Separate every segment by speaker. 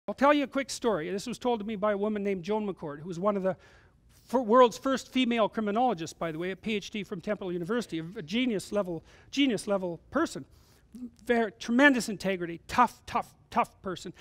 Speaker 1: I'll tell you a quick story. This was told to me by a woman named Joan McCord, who was one of the world's first female criminologists, by the way, a PhD from Temple University, a genius level person. Very tremendous integrity, tough person.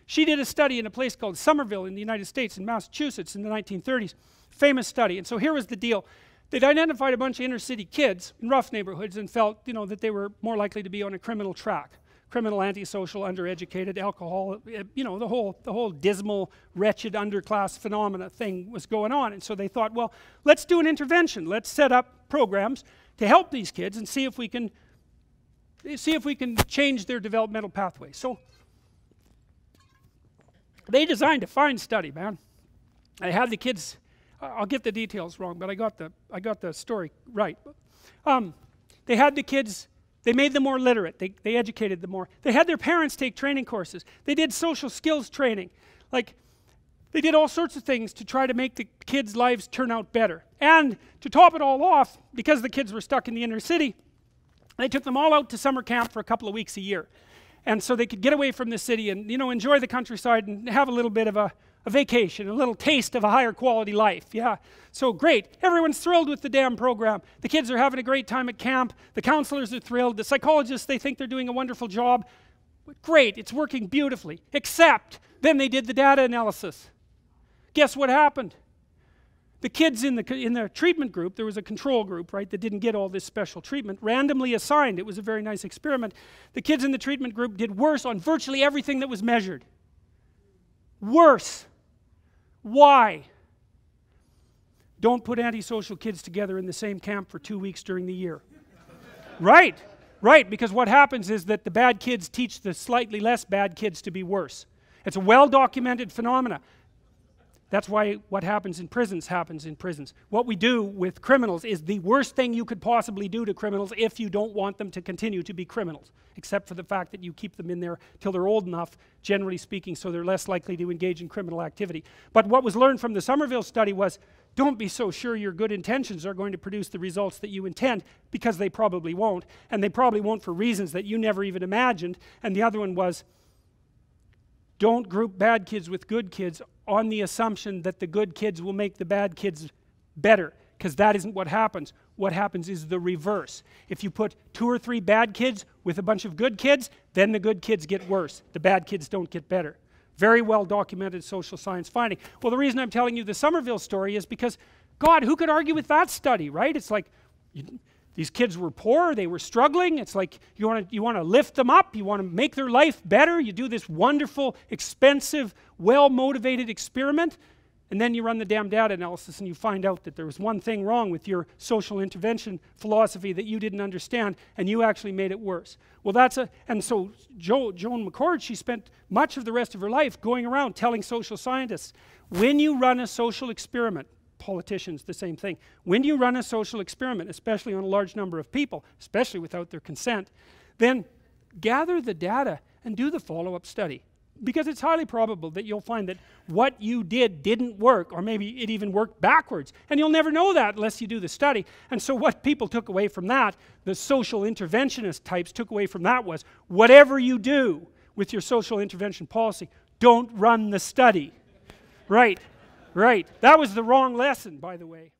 Speaker 1: She did a study in a place called Somerville in the United States, in Massachusetts, in the 1930s. Famous study. And so here was the deal. They'd identified a bunch of inner city kids in rough neighborhoods and felt, you know, that they were more likely to be on a criminal track. Criminal, antisocial, undereducated, alcohol, you know, the whole dismal, wretched underclass phenomena thing was going on. And so they thought, well, let's do an intervention. Let's set up programs to help these kids and see if we can change their developmental pathways. So they designed a fine study, man. I had the kids, I'll get the details wrong, but I got the story right. They had the kids. They made them more literate. They educated them more. They had their parents take training courses. They did social skills training. Like, they did all sorts of things to try to make the kids' lives turn out better. And to top it all off, because the kids were stuck in the inner city, they took them all out to summer camp for a couple of weeks a year. And so they could get away from the city and, you know, enjoy the countryside and have a little bit of a vacation, a little taste of a higher quality life. Yeah, so great. Everyone's thrilled with the damn program. The kids are having a great time at camp. The counselors are thrilled. The psychologists, they think they're doing a wonderful job. Great, it's working beautifully. Except, then they did the data analysis. Guess what happened? The kids in the treatment group, there was a control group, right, that didn't get all this special treatment, randomly assigned. It was a very nice experiment. The kids in the treatment group did worse on virtually everything that was measured. Worse. Why? Don't put antisocial kids together in the same camp for 2 weeks during the year. Right, because what happens is that the bad kids teach the slightly less bad kids to be worse. It's a well-documented phenomena. That's why what happens in prisons happens in prisons. What we do with criminals is the worst thing you could possibly do to criminals if you don't want them to continue to be criminals, except for the fact that you keep them in there till they're old enough, generally speaking, so they're less likely to engage in criminal activity. But what was learned from the Somerville study was, don't be so sure your good intentions are going to produce the results that you intend, because they probably won't, and they probably won't for reasons that you never even imagined. And the other one was, don't group bad kids with good kids on the assumption that the good kids will make the bad kids better, because that isn't what happens. What happens is the reverse. If you put 2 or 3 bad kids with a bunch of good kids, then the good kids get worse. The bad kids don't get better. Very well documented social science finding. Well, the reason I'm telling you the Somerville story is because, God, who could argue with that study, right? It's like, these kids were poor, they were struggling. It's like you want to lift them up, you want to make their life better. You do this wonderful, expensive, well-motivated experiment, and then you run the damn data analysis and you find out that there was one thing wrong with your social intervention philosophy that you didn't understand, and you actually made it worse. Well, and so Joan McCord, she spent much of the rest of her life going around telling social scientists, when you run a social experiment, politicians, the same thing. When you run a social experiment, especially on a large number of people, especially without their consent, then gather the data and do the follow-up study. Because it's highly probable that you'll find that what you did didn't work, or maybe it even worked backwards. And you'll never know that unless you do the study. And so what people took away from that, the social interventionist types took away from that was, whatever you do with your social intervention policy, don't run the study. Right. Right. That was the wrong lesson, by the way.